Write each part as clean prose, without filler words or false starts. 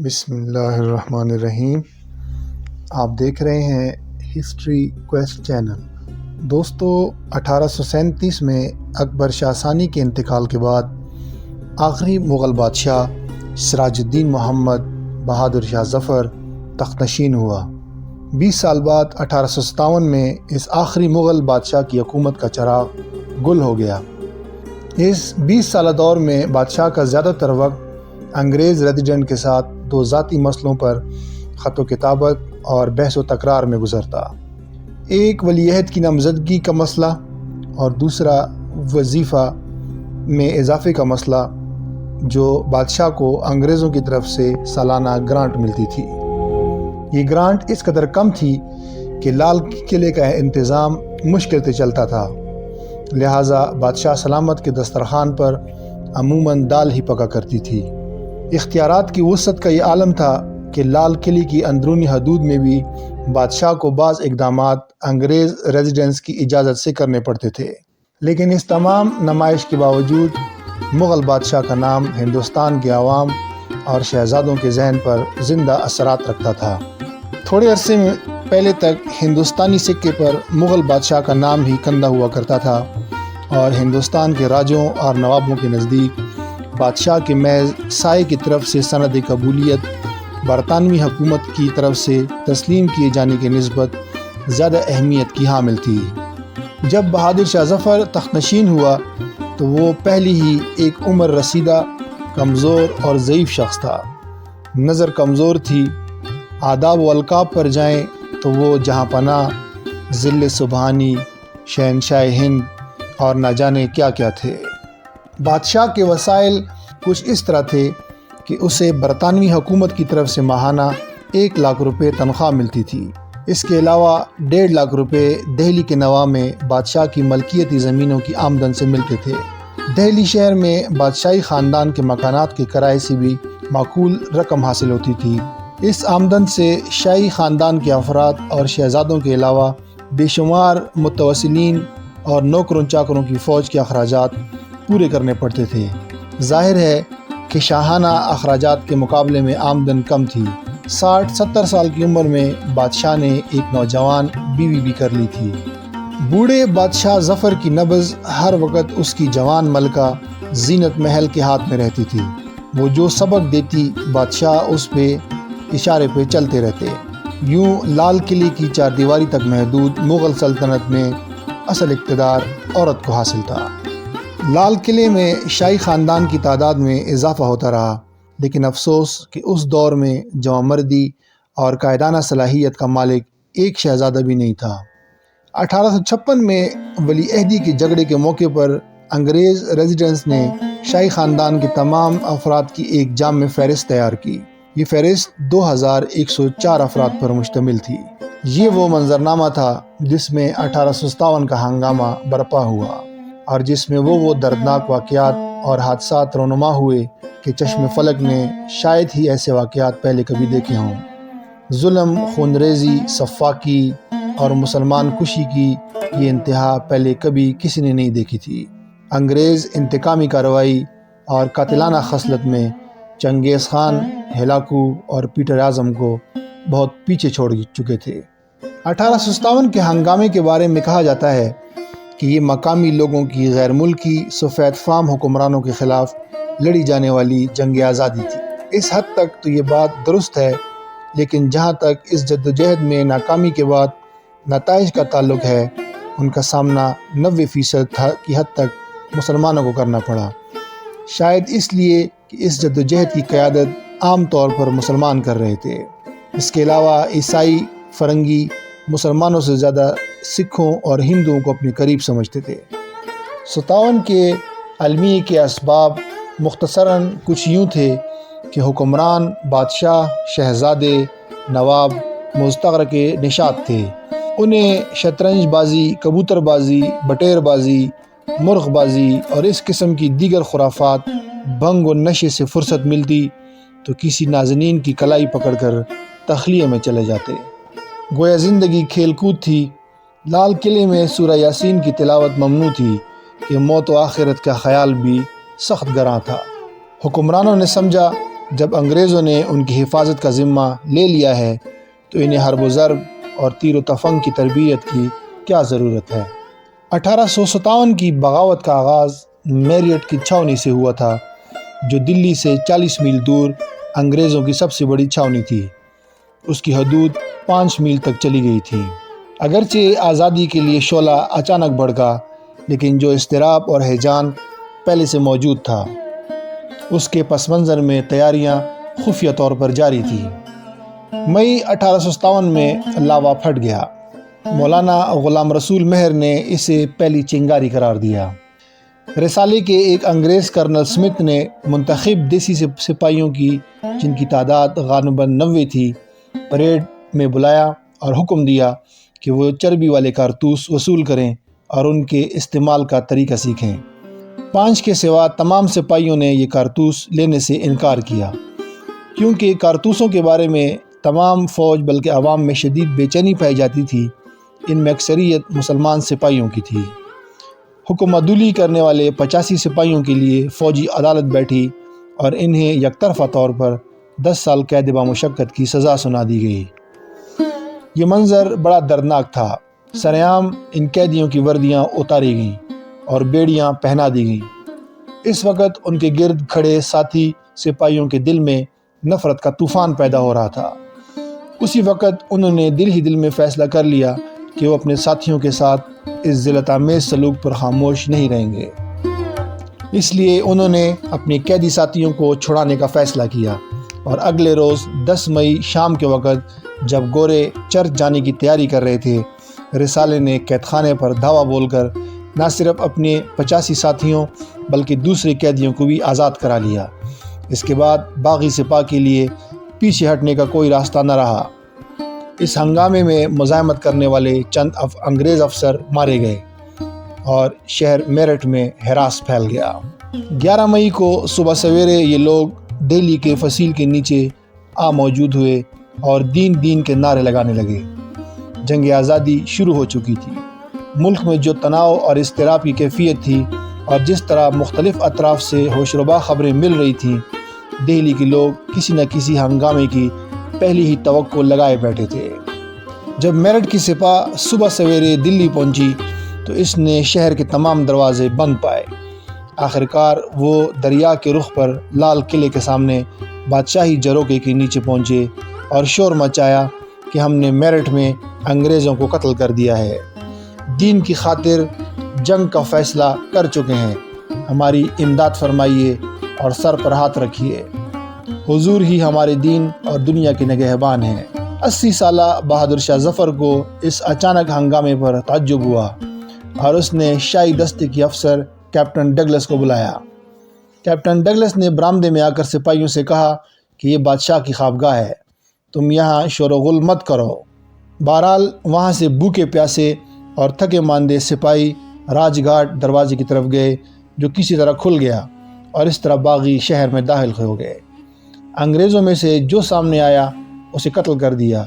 بسم اللہ الرحمن الرحیم۔ آپ دیکھ رہے ہیں ہسٹری کویسٹ چینل۔ دوستو، 1837 میں اکبر شاہ ثانی کے انتقال کے بعد آخری مغل بادشاہ سراج الدین محمد بہادر شاہ ظفر تخت نشین ہوا۔ 20 سال بعد 1857 میں اس آخری مغل بادشاہ کی حکومت کا چراغ گل ہو گیا۔ اس 20 سالہ دور میں بادشاہ کا زیادہ تر وقت انگریز ریزیڈنٹ کے ساتھ دو ذاتی مسئلوں پر خط و کتابت اور بحث و تکرار میں گزرتا۔ ایک ولی عہد کی نامزدگی کا مسئلہ اور دوسرا وظیفہ میں اضافے کا مسئلہ، جو بادشاہ کو انگریزوں کی طرف سے سالانہ گرانٹ ملتی تھی۔ یہ گرانٹ اس قدر کم تھی کہ لال قلعے کا انتظام مشکل سے چلتا تھا، لہٰذا بادشاہ سلامت کے دسترخوان پر عموماً دال ہی پکا کرتی تھی۔ اختیارات کی وسعت کا یہ عالم تھا کہ لال قلعے کی اندرونی حدود میں بھی بادشاہ کو بعض اقدامات انگریز ریزیڈنٹس کی اجازت سے کرنے پڑتے تھے، لیکن اس تمام نمائش کے باوجود مغل بادشاہ کا نام ہندوستان کے عوام اور شہزادوں کے ذہن پر زندہ اثرات رکھتا تھا۔ تھوڑے عرصے میں پہلے تک ہندوستانی سکے پر مغل بادشاہ کا نام ہی کندہ ہوا کرتا تھا، اور ہندوستان کے راجوں اور نوابوں کے نزدیک بادشاہ کے محض سائے کی طرف سے سند قبولیت برطانوی حکومت کی طرف سے تسلیم کیے جانے کی نسبت زیادہ اہمیت کی حامل تھی۔ جب بہادر شاہ ظفر تخت نشین ہوا تو وہ پہلی ہی ایک عمر رسیدہ، کمزور اور ضعیف شخص تھا۔ نظر کمزور تھی، آداب و القاب پر جائیں تو وہ جہاں پناہ، ذل سبحانی، شہنشاہ ہند اور نہ جانے کیا کیا تھے۔ بادشاہ کے وسائل کچھ اس طرح تھے کہ اسے برطانوی حکومت کی طرف سے ماہانہ 1 لاکھ روپے تنخواہ ملتی تھی۔ اس کے علاوہ 1.5 لاکھ روپے دہلی کے نواح میں بادشاہ کی ملکیتی زمینوں کی آمدن سے ملتے تھے۔ دہلی شہر میں بادشاہی خاندان کے مکانات کے کرائے سے بھی معقول رقم حاصل ہوتی تھی۔ اس آمدن سے شاہی خاندان کے افراد اور شہزادوں کے علاوہ بے شمار متوسلین اور نوکروں چاکروں کی فوج کے اخراجات پورے کرنے پڑتے تھے۔ ظاہر ہے کہ شاہانہ اخراجات کے مقابلے میں آمدن کم تھی۔ 60-70 سال کی عمر میں بادشاہ نے ایک نوجوان بیوی بھی کر لی تھی۔ بوڑھے بادشاہ ظفر کی نبض ہر وقت اس کی جوان ملکہ زینت محل کے ہاتھ میں رہتی تھی۔ وہ جو سبق دیتی بادشاہ اس پہ اشارے پہ چلتے رہتے۔ یوں لال قلعے کی 4 دیواری تک محدود مغل سلطنت میں اصل اقتدار عورت کو حاصل تھا۔ لال قلعے میں شاہی خاندان کی تعداد میں اضافہ ہوتا رہا، لیکن افسوس کہ اس دور میں جوانمردی اور قائدانہ صلاحیت کا مالک ایک شہزادہ بھی نہیں تھا۔ 1856 میں ولی عہدی کے جھگڑے کے موقع پر انگریز ریزیڈنٹس نے شاہی خاندان کے تمام افراد کی ایک جامع فہرست تیار کی۔ یہ فہرست 2104 افراد پر مشتمل تھی۔ یہ وہ منظرنامہ تھا جس میں 1857 کا ہنگامہ برپا ہوا، اور جس میں وہ دردناک واقعات اور حادثات رونما ہوئے کہ چشم فلک نے شاید ہی ایسے واقعات پہلے کبھی دیکھے ہوں۔ ظلم، خونریزی، سفاکی اور مسلمان کشی کی یہ انتہا پہلے کبھی کسی نے نہیں دیکھی تھی۔ انگریز انتقامی کارروائی اور قاتلانہ خصلت میں چنگیز خان، ہلاکو اور پیٹر اعظم کو بہت پیچھے چھوڑ چکے تھے۔ 1857 کے ہنگامے کے بارے میں کہا جاتا ہے کہ یہ مقامی لوگوں کی غیر ملکی سفید فام حکمرانوں کے خلاف لڑی جانے والی جنگ آزادی تھی۔ اس حد تک تو یہ بات درست ہے، لیکن جہاں تک اس جدوجہد میں ناکامی کے بعد نتائج کا تعلق ہے، ان کا سامنا 90% کی حد تک مسلمانوں کو کرنا پڑا۔ شاید اس لیے کہ اس جدوجہد کی قیادت عام طور پر مسلمان کر رہے تھے۔ اس کے علاوہ عیسائی فرنگی مسلمانوں سے زیادہ سکھوں اور ہندوؤں کو اپنے قریب سمجھتے تھے۔ 57 کے المیے کے اسباب مختصراً کچھ یوں تھے کہ حکمران بادشاہ، شہزادے، نواب مستغرق کے نشاط تھے۔ انہیں شطرنج بازی، کبوتر بازی، بٹیر بازی، مرغ بازی اور اس قسم کی دیگر خرافات، بھنگ و نشے سے فرصت ملتی تو کسی نازنین کی کلائی پکڑ کر تخلیے میں چلے جاتے۔ گویا زندگی کھیل کود تھی۔ لال قلعے میں سورہ یاسین کی تلاوت ممنوع تھی کہ موت و آخرت کا خیال بھی سخت گراں تھا۔ حکمرانوں نے سمجھا جب انگریزوں نے ان کی حفاظت کا ذمہ لے لیا ہے تو انہیں حرب و ضرب اور تیر و تفنگ کی تربیت کی کیا ضرورت ہے؟ 1857 کی بغاوت کا آغاز میریٹ کی چھاؤنی سے ہوا تھا، جو دلی سے 40 میل دور انگریزوں کی سب سے بڑی چھاؤنی تھی۔ اس کی حدود 5 میل تک چلی گئی تھی۔ اگرچہ آزادی کے لیے شعلہ اچانک بھڑکا، لیکن جو اضطراب اور ہیجان پہلے سے موجود تھا، اس کے پس منظر میں تیاریاں خفیہ طور پر جاری تھیں۔ مئی 1857 میں لاوا پھٹ گیا۔ مولانا غلام رسول مہر نے اسے پہلی چنگاری قرار دیا۔ رسالے کے ایک انگریز کرنل سمتھ نے منتخب دیسی سپاہیوں کی، جن کی تعداد غالباً 90 تھی، پریڈ میں بلایا اور حکم دیا کہ وہ چربی والے کارتوس وصول کریں اور ان کے استعمال کا طریقہ سیکھیں۔ 5 کے سوا تمام سپاہیوں نے یہ کارتوس لینے سے انکار کیا، کیونکہ کارتوسوں کے بارے میں تمام فوج بلکہ عوام میں شدید بے چینی پائی جاتی تھی۔ ان میں اکثریت مسلمان سپاہیوں کی تھی۔ حکم عدولی کرنے والے 85 سپاہیوں کے لیے فوجی عدالت بیٹھی اور انہیں یک طرفہ طور پر 10 سال قید بامشقت کی سزا سنا دی گئی۔ یہ منظر بڑا دردناک تھا۔ سرعام ان قیدیوں کی وردیاں اتاری گئیں اور بیڑیاں پہنا دی گئیں۔ اس وقت ان کے گرد کھڑے ساتھی سپاہیوں کے دل میں نفرت کا طوفان پیدا ہو رہا تھا۔ اسی وقت انہوں نے دل ہی دل میں فیصلہ کر لیا کہ وہ اپنے ساتھیوں کے ساتھ اس ذلت آمیز سلوک پر خاموش نہیں رہیں گے۔ اس لیے انہوں نے اپنے قیدی ساتھیوں کو چھڑانے کا فیصلہ کیا اور اگلے روز 10 مئی شام کے وقت جب گورے چرچ جانے کی تیاری کر رہے تھے، رسالے نے قید خانے پر دھاوا بول کر نہ صرف اپنے 85 ساتھیوں بلکہ دوسرے قیدیوں کو بھی آزاد کرا لیا۔ اس کے بعد باغی سپاہ کے لیے پیچھے ہٹنے کا کوئی راستہ نہ رہا۔ اس ہنگامے میں مزاحمت کرنے والے چند انگریز افسر مارے گئے اور شہر میرٹھ میں ہراس پھیل گیا۔ 11 مئی کو صبح سویرے یہ لوگ دہلی کے فصیل کے نیچے آ موجود ہوئے اور دین کے نعرے لگانے لگے۔ جنگ آزادی شروع ہو چکی تھی۔ ملک میں جو تناؤ اور اضطراب کی کیفیت تھی اور جس طرح مختلف اطراف سے ہوشربا خبریں مل رہی تھیں، دہلی کے لوگ کسی نہ کسی ہنگامے کی پہلی ہی توقع لگائے بیٹھے تھے۔ جب میرٹھ کی سپاہ صبح سویرے دلی پہنچی تو اس نے شہر کے تمام دروازے بند پائے۔ آخرکار وہ دریا کے رخ پر لال قلعے کے سامنے بادشاہی جروکے کے نیچے پہنچے اور شور مچایا کہ ہم نے میرٹھ میں انگریزوں کو قتل کر دیا ہے، دین کی خاطر جنگ کا فیصلہ کر چکے ہیں، ہماری امداد فرمائیے اور سر پر ہاتھ رکھیے، حضور ہی ہمارے دین اور دنیا کے نگہبان ہیں۔ 80 سالہ بہادر شاہ ظفر کو اس اچانک ہنگامے پر تعجب ہوا اور اس نے شاہی دستے کے افسر کیپٹن ڈگلس کو بلایا۔ کیپٹن ڈگلس نے برآمدے میں آ کر سپاہیوں سے کہا کہ یہ بادشاہ کی خوابگاہ ہے، تم یہاں شور و غل مت کرو۔ بہرحال وہاں سے بھوکے پیاسے اور تھکے ماندے سپاہی راج گھاٹ دروازے کی طرف گئے، جو کسی طرح کھل گیا اور اس طرح باغی شہر میں داخل ہو گئے۔ انگریزوں میں سے جو سامنے آیا اسے قتل کر دیا،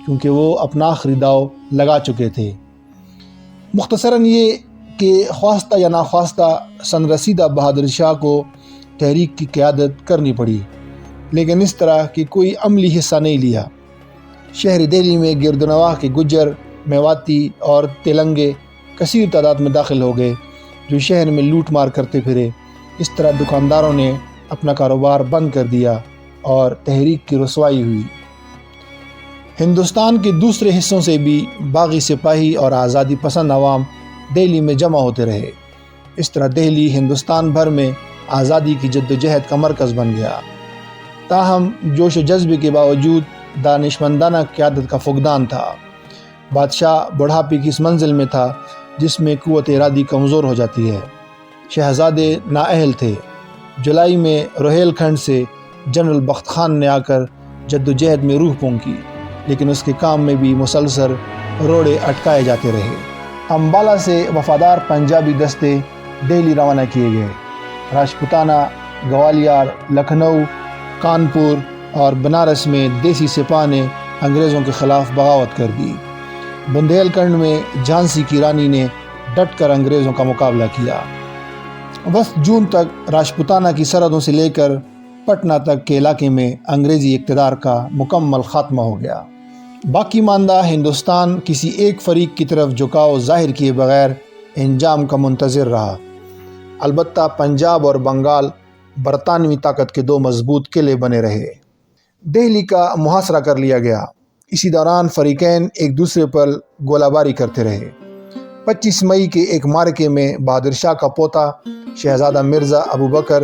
کیونکہ وہ اپنا آخری داؤ لگا چکے تھے۔ مختصراً یہ کہ خواستہ یا ناخواستہ سن رسیدہ بہادر شاہ کو تحریک کی قیادت کرنی پڑی، لیکن اس طرح کہ کوئی عملی حصہ نہیں لیا۔ شہر دہلی میں گرد و نواح کے گجر، میواتی اور تیلنگے کثیر تعداد میں داخل ہو گئے، جو شہر میں لوٹ مار کرتے پھرے۔ اس طرح دکانداروں نے اپنا کاروبار بند کر دیا اور تحریک کی رسوائی ہوئی۔ ہندوستان کے دوسرے حصوں سے بھی باغی سپاہی اور آزادی پسند عوام دہلی میں جمع ہوتے رہے۔ اس طرح دہلی ہندوستان بھر میں آزادی کی جدوجہد کا مرکز بن گیا۔ تاہم جوش و جذبے کے باوجود دانشمندانہ قیادت کا فقدان تھا۔ بادشاہ بڑھاپے کی اس منزل میں تھا جس میں قوت ارادی کمزور ہو جاتی ہے۔ شہزادے نااہل تھے۔ جولائی میں روہیل کھنڈ سے جنرل بخت خان نے آ کر جدوجہد میں روح پونکی، لیکن اس کے کام میں بھی مسلسل روڑے اٹکائے جاتے رہے۔ امبالہ سے وفادار پنجابی دستے دہلی روانہ کیے گئے۔ راجپوتانہ، گوالیار، لکھنؤ، کانپور اور بنارس میں دیسی سپاہ نے انگریزوں کے خلاف بغاوت کر دی۔ بندیل کھنڈ میں جھانسی کی رانی نے ڈٹ کر انگریزوں کا مقابلہ کیا۔ وسط جون تک راجپوتانہ کی سرحدوں سے لے کر پٹنہ تک کے علاقے میں انگریزی اقتدار کا مکمل خاتمہ ہو گیا۔ باقی ماندہ ہندوستان کسی ایک فریق کی طرف جھکاؤ ظاہر کیے بغیر انجام کا منتظر رہا۔ البتہ پنجاب اور بنگال برطانوی طاقت کے 2 مضبوط قلعے بنے رہے۔ دہلی کا محاصرہ کر لیا گیا۔ اسی دوران فریقین ایک دوسرے پر گولہ باری کرتے رہے۔ 25 مئی کے ایک معرکے میں بہادر شاہ کا پوتا شہزادہ مرزا ابو بکر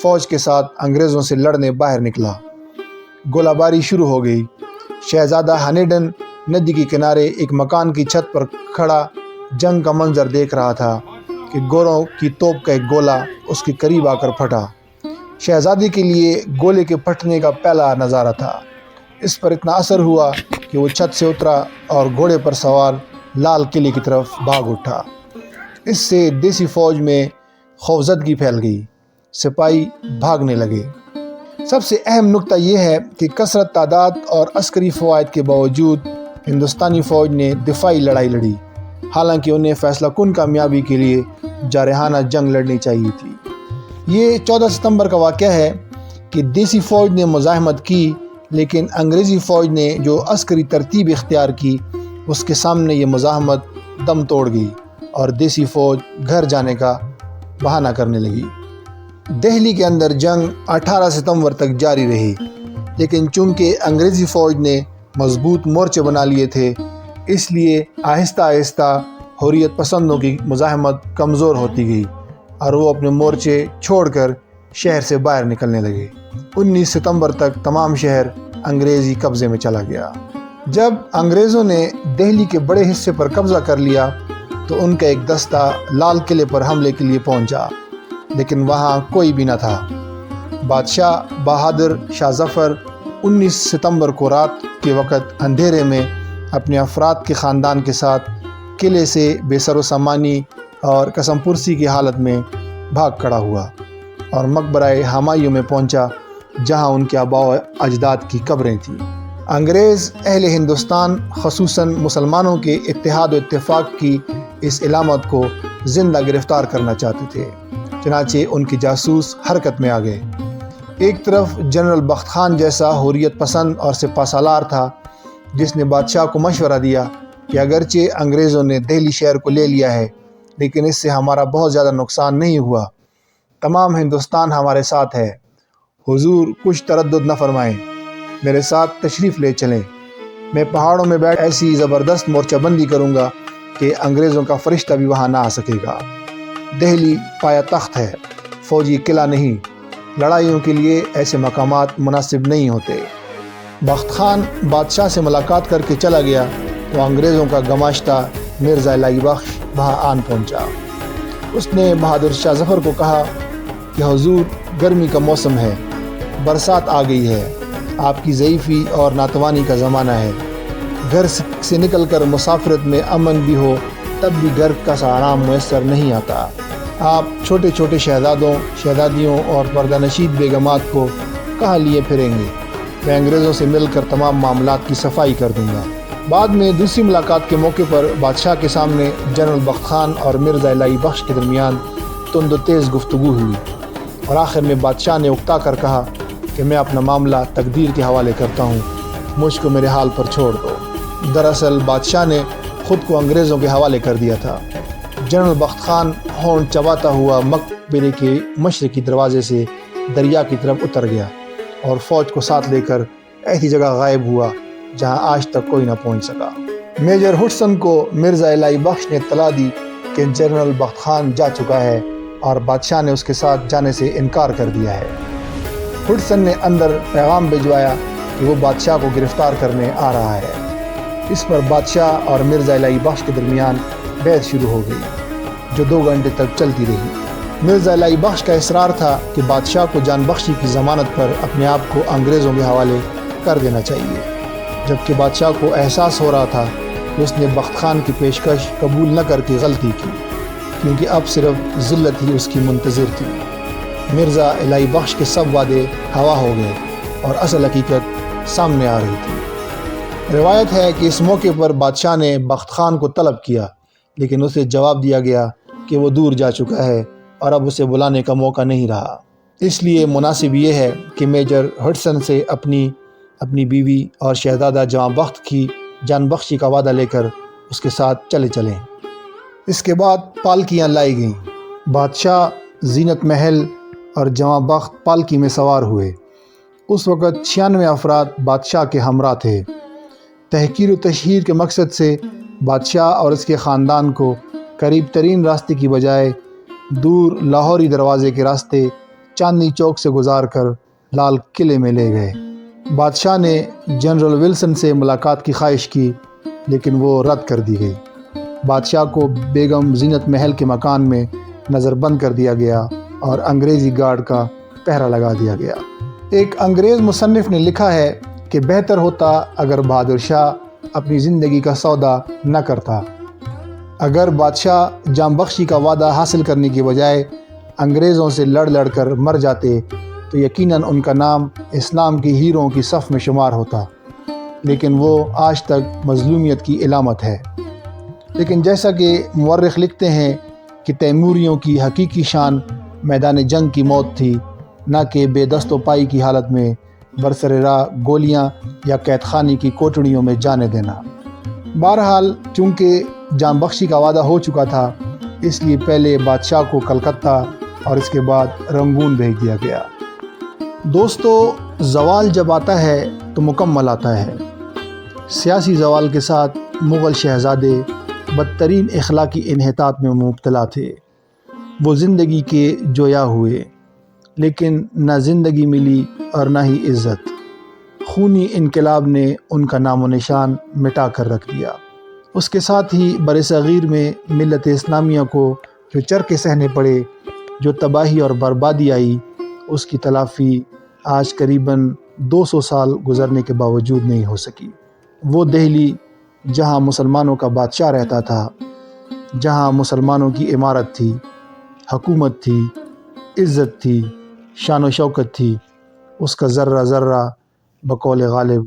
فوج کے ساتھ انگریزوں سے لڑنے باہر نکلا۔ گولہ باری شروع ہو گئی۔ شہزادہ ہنیڈن ندی کے کنارے ایک مکان کی چھت پر کھڑا جنگ کا منظر دیکھ رہا تھا کہ گوروں کی توپ کا ایک گولہ اس کے قریب آ کر پھٹا۔ شہزادے کے لیے گولے کے پھٹنے کا پہلا نظارہ تھا۔ اس پر اتنا اثر ہوا کہ وہ چھت سے اترا اور گھوڑے پر سوار لال قلعے کی طرف بھاگ اٹھا۔ اس سے دیسی فوج میں خوفزدگی پھیل گئی۔ سپاہی بھاگنے لگے۔ سب سے اہم نکتہ یہ ہے کہ کثرت تعداد اور عسکری فوائد کے باوجود ہندوستانی فوج نے دفاعی لڑائی لڑی، حالانکہ انہیں فیصلہ کن کامیابی کے لیے جارحانہ جنگ لڑنی چاہیے تھی۔ یہ 14 ستمبر کا واقعہ ہے کہ دیسی فوج نے مزاحمت کی، لیکن انگریزی فوج نے جو عسکری ترتیب اختیار کی اس کے سامنے یہ مزاحمت دم توڑ گئی اور دیسی فوج گھر جانے کا بہانہ کرنے لگی۔ دہلی کے اندر جنگ 18 ستمبر تک جاری رہی، لیکن چونکہ انگریزی فوج نے مضبوط مورچے بنا لیے تھے، اس لیے آہستہ آہستہ حریت پسندوں کی مزاحمت کمزور ہوتی گئی اور وہ اپنے مورچے چھوڑ کر شہر سے باہر نکلنے لگے۔ 19 ستمبر تک تمام شہر انگریزی قبضے میں چلا گیا۔ جب انگریزوں نے دہلی کے بڑے حصے پر قبضہ کر لیا تو ان کا ایک دستہ لال قلعے پر حملے کے لیے پہنچا، لیکن وہاں کوئی بھی نہ تھا۔ بادشاہ بہادر شاہ ظفر 19 ستمبر کو رات کے وقت اندھیرے میں اپنے افراد کے خاندان کے ساتھ قلعے سے بے سر و سامانی اور قسم پرسی کی حالت میں بھاگ کھڑا ہوا اور مقبرہ ہمایوں میں پہنچا، جہاں ان کے آباء و اجداد کی قبریں تھیں۔ انگریز اہل ہندوستان خصوصاً مسلمانوں کے اتحاد و اتفاق کی اس علامت کو زندہ گرفتار کرنا چاہتے تھے، چنانچہ ان کے جاسوس حرکت میں آ گئے۔ ایک طرف جنرل بخت خان جیسا حریت پسند اور سپہ سالار تھا، جس نے بادشاہ کو مشورہ دیا کہ اگرچہ انگریزوں نے دہلی شہر کو لے لیا ہے، لیکن اس سے ہمارا بہت زیادہ نقصان نہیں ہوا۔ تمام ہندوستان ہمارے ساتھ ہے۔ حضور کچھ تردد نہ فرمائیں، میرے ساتھ تشریف لے چلیں۔ میں پہاڑوں میں بیٹھ ایسی زبردست مورچہ بندی کروں گا کہ انگریزوں کا فرشتہ بھی وہاں نہ آ سکے گا۔ دہلی پایا تخت ہے، فوجی قلعہ نہیں۔ لڑائیوں کے لیے ایسے مقامات مناسب نہیں ہوتے۔ بخت خان بادشاہ سے ملاقات کر کے چلا گیا تو انگریزوں کا گماشتہ مرزا الہی بخش وہاں آن پہنچا۔ اس نے بہادر شاہ ظفر کو کہا کہ حضور گرمی کا موسم ہے، برسات آ گئی ہے، آپ کی ضعیفی اور ناتوانی کا زمانہ ہے، گھر سے نکل کر مسافرت میں امن بھی ہو تب بھی گھر کا آرام میسر نہیں آتا۔ آپ چھوٹے چھوٹے شہزادوں، شہزادیوں اور پردہ نشید بیگمات کو کہاں لیے پھریں گے؟ میں انگریزوں سے مل کر تمام معاملات کی صفائی کر دوں گا۔ بعد میں دوسری ملاقات کے موقع پر بادشاہ کے سامنے جنرل بخت خان اور مرزا الہی بخش کے درمیان تند و تیز گفتگو ہوئی اور آخر میں بادشاہ نے اکتا کر کہا کہ میں اپنا معاملہ تقدیر کے حوالے کرتا ہوں، مجھ کو میرے حال پر چھوڑ دو۔ دراصل بادشاہ نے خود کو انگریزوں کے حوالے کر دیا تھا۔ جنرل بخت خان ہونٹ چباتا ہوا مقبرے کے مشرقی دروازے سے دریا کی طرف اتر گیا اور فوج کو ساتھ لے کر ایسی جگہ غائب ہوا جہاں آج تک کوئی نہ پہنچ سکا۔ میجر ہڈسن کو مرزا الہی بخش نے اطلاع دی کہ جنرل بخت خان جا چکا ہے اور بادشاہ نے اس کے ساتھ جانے سے انکار کر دیا ہے۔ ہڈسن نے اندر پیغام بھجوایا کہ وہ بادشاہ کو گرفتار کرنے آ رہا ہے۔ اس پر بادشاہ اور مرزا الہی بخش کے درمیان بحث شروع ہو گئی جو 2 گھنٹے تک چلتی رہی۔ مرزا الہی بخش کا اصرار تھا کہ بادشاہ کو جان بخشی کی ضمانت پر اپنے آپ کو انگریزوں کے حوالے کر دینا چاہیے، جبکہ بادشاہ کو احساس ہو رہا تھا کہ اس نے بخت خان کی پیشکش قبول نہ کر کے غلطی کی، کیونکہ اب صرف ذلت ہی اس کی منتظر تھی۔ مرزا الہی بخش کے سب وعدے ہوا ہو گئے اور اصل حقیقت سامنے آ رہی تھی۔ روایت ہے کہ اس موقع پر بادشاہ نے بخت خان کو طلب کیا، لیکن اسے جواب دیا گیا کہ وہ دور جا چکا ہے اور اب اسے بلانے کا موقع نہیں رہا۔ اس لیے مناسب یہ ہے کہ میجر ہڈسن سے اپنی بیوی اور شہزادہ جواں بخت کی جان بخشی کا وعدہ لے کر اس کے ساتھ چلیں۔ اس کے بعد پالکیاں لائی گئیں۔ بادشاہ، زینت محل اور جواں بخت پالکی میں سوار ہوئے۔ اس وقت 96 افراد بادشاہ کے ہمراہ تھے۔ تحقیر و تشہیر کے مقصد سے بادشاہ اور اس کے خاندان کو قریب ترین راستے کی بجائے دور لاہوری دروازے کے راستے چاندنی چوک سے گزار کر لال قلعے میں لے گئے۔ بادشاہ نے جنرل ولسن سے ملاقات کی خواہش کی لیکن وہ رد کر دی گئی۔ بادشاہ کو بیگم زینت محل کے مکان میں نظر بند کر دیا گیا اور انگریزی گارڈ کا پہرا لگا دیا گیا۔ ایک انگریز مصنف نے لکھا ہے کہ بہتر ہوتا اگر بہادر شاہ اپنی زندگی کا سودا نہ کرتا۔ اگر بادشاہ جان بخشی کا وعدہ حاصل کرنے کی بجائے انگریزوں سے لڑ کر مر جاتے تو یقیناً ان کا نام اسلام کی ہیروں کی صف میں شمار ہوتا، لیکن وہ آج تک مظلومیت کی علامت ہے۔ لیکن جیسا کہ مورخ لکھتے ہیں کہ تیموریوں کی حقیقی شان میدان جنگ کی موت تھی، نہ کہ بے دست و پائی کی حالت میں برسر راہ گولیاں یا قید خانے کی کوٹڑیوں میں جانے دینا۔ بہرحال چونکہ جان بخشی کا وعدہ ہو چکا تھا، اس لیے پہلے بادشاہ کو کلکتہ اور اس کے بعد رنگون بھیج دیا گیا۔ دوستو، زوال جب آتا ہے تو مکمل آتا ہے۔ سیاسی زوال کے ساتھ مغل شہزادے بدترین اخلاقی انحطاط میں مبتلا تھے۔ وہ زندگی کے جویا ہوئے، لیکن نہ زندگی ملی اور نہ ہی عزت۔ خونی انقلاب نے ان کا نام و نشان مٹا کر رکھ دیا۔ اس کے ساتھ ہی برصغیر میں ملت اسلامیہ کو جو چرکے سہنے پڑے، جو تباہی اور بربادی آئی، اس کی تلافی آج قریباً 200 سال گزرنے کے باوجود نہیں ہو سکی۔ وہ دہلی جہاں مسلمانوں کا بادشاہ رہتا تھا، جہاں مسلمانوں کی عمارت تھی، حکومت تھی، عزت تھی، شان و شوکت تھی، اس کا ذرہ ذرہ بقول غالب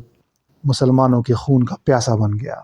مسلمانوں کے خون کا پیاسا بن گیا۔